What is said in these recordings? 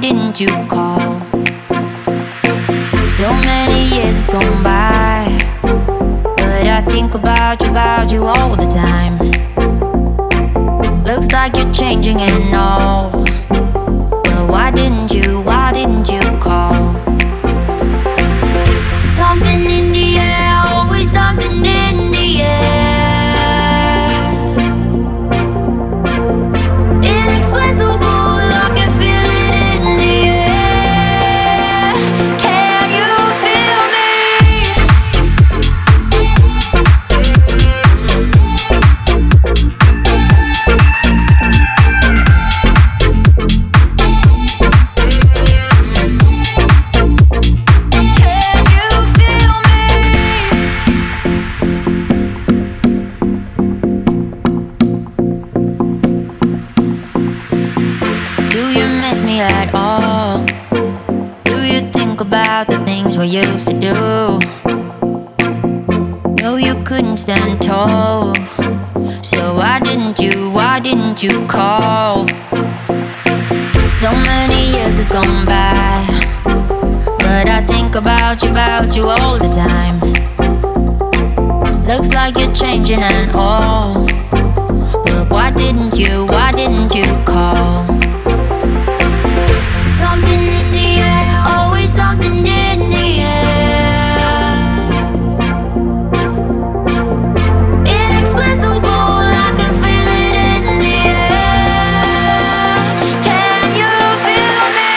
didn't you call? So many years has gone by, but I think about you all the time. Looks like you're changing and all, but why didn't you call? Something in the air, always something in the air. Inexplicable, I can feel it in the air. Can you feel me? At all? Do you think about the things we used to do? No, you couldn't stand tall, so why didn't you call? So many years has gone by, but I think about you all the time. Looks like you're changing and all, but why didn't you call? Something in the air, always something in the air. Inexplicable, I can feel it in the air. Can you feel me?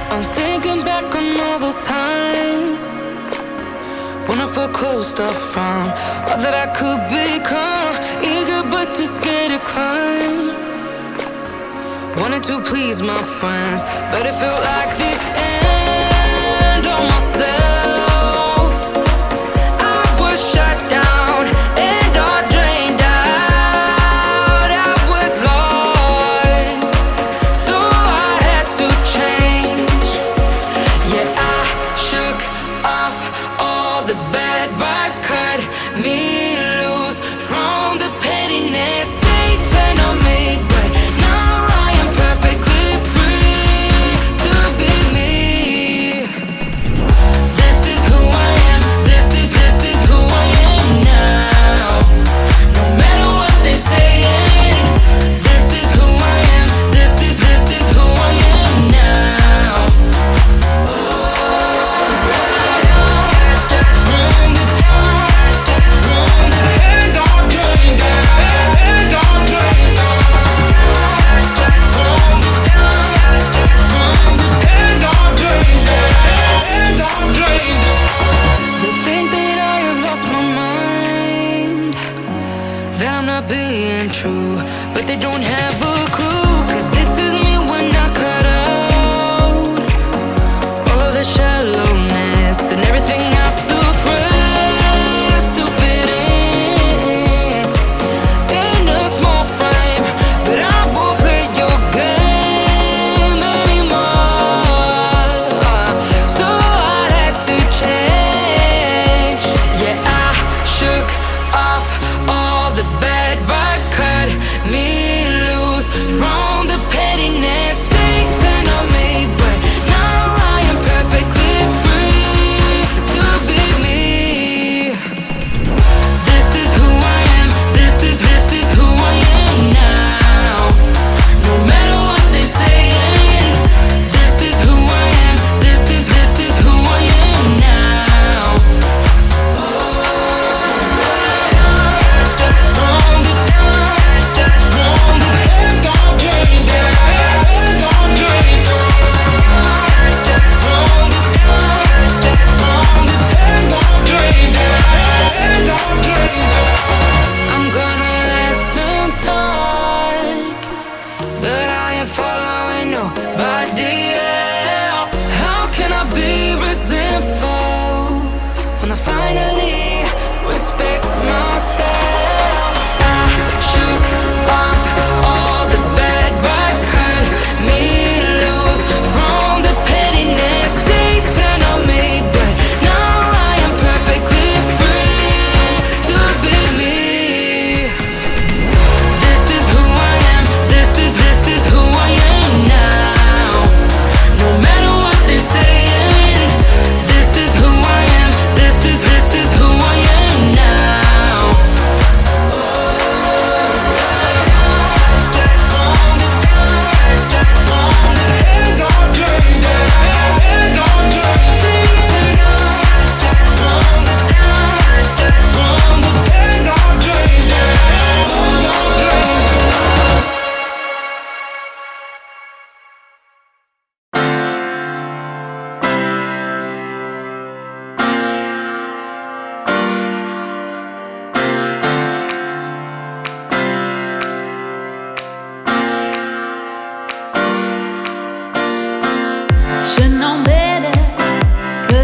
I'm thinking back on all those times when I felt closed off from all that I could become. Eager but too scared to climb. Wanted to please my friends, but it felt like the end on myself. I was shut down and all drained out. I was lost, so I had to change. Yeah, I shook off all the bad vibes, cut me loose from the pettiness they turned on me. But now I am perfectly free to be me.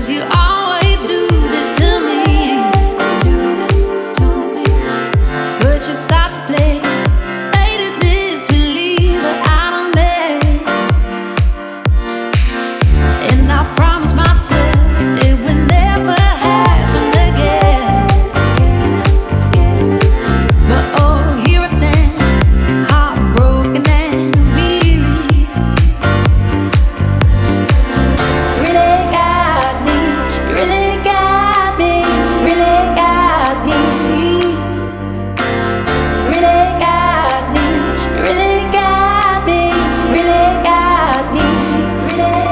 'cause you always do this to me. But you start to play later this believe what I done made. And I promise myself it will never happen again. But oh, here I stand, heartbroken and weary. Really got me, really got me, really got me. Really got me, really got me, really got me, really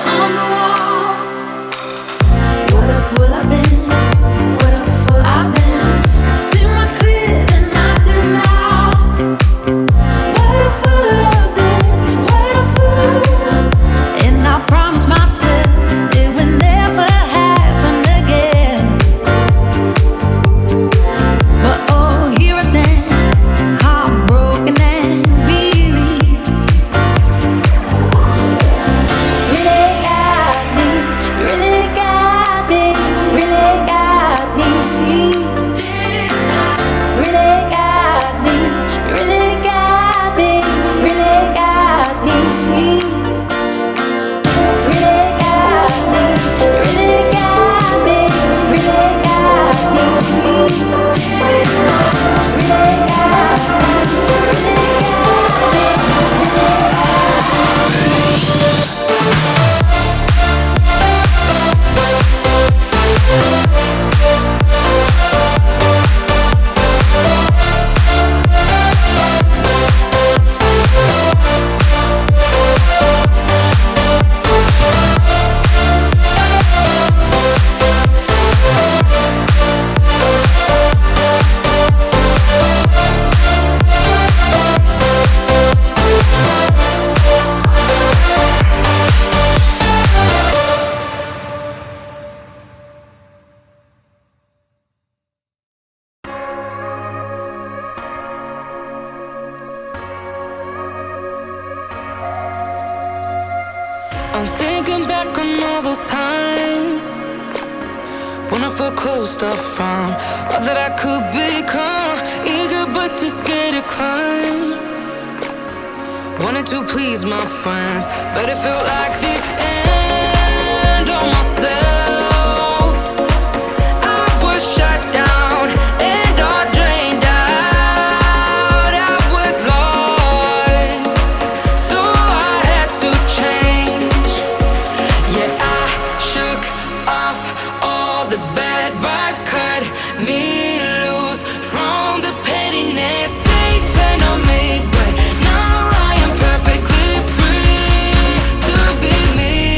on the wall. What a fool I've been, what a fool I've been. See much clearer than I do now. What a fool I've been, what a fool. And I promise myself it will never happen again. But oh, here I stand, heartbroken and weary. Really got me, really got me, really got me. Really got me, really got me, really got me. Really got me, really got me, really got me. Really got I'm thinking back on all those times when I felt closed off from all that I could become. Eager but too scared to climb. Wanted to please my friends, but it felt like the end of myself. I was shut down and all drained out. I was lost, so I had to change. Yeah, I shook off all the bad vibes, cut me loose from the pettiness they turned on me. But now I am perfectly free to be me.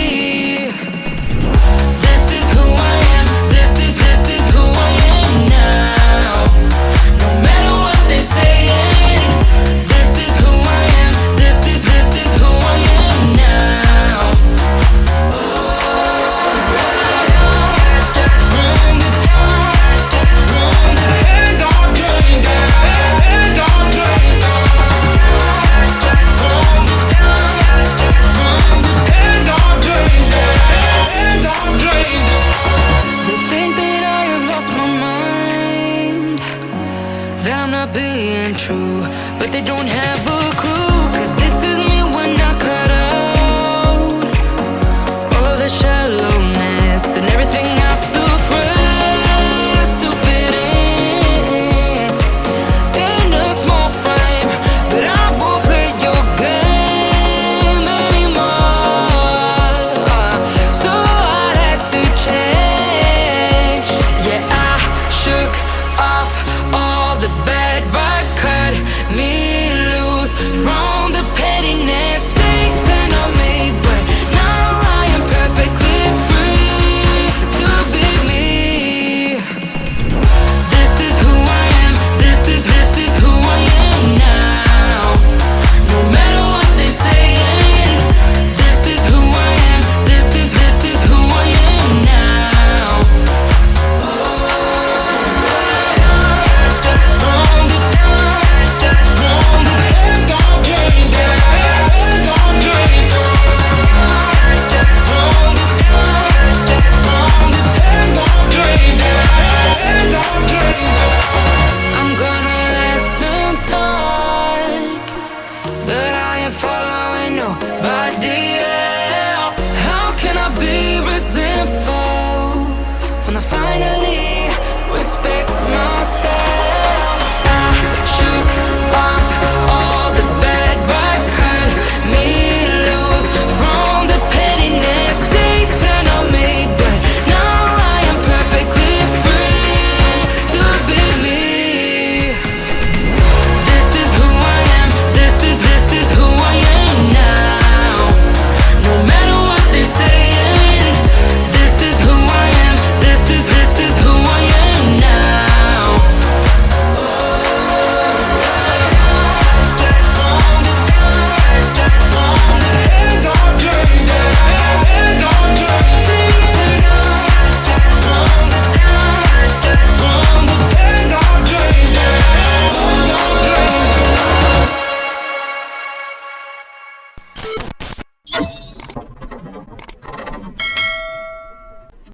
Do you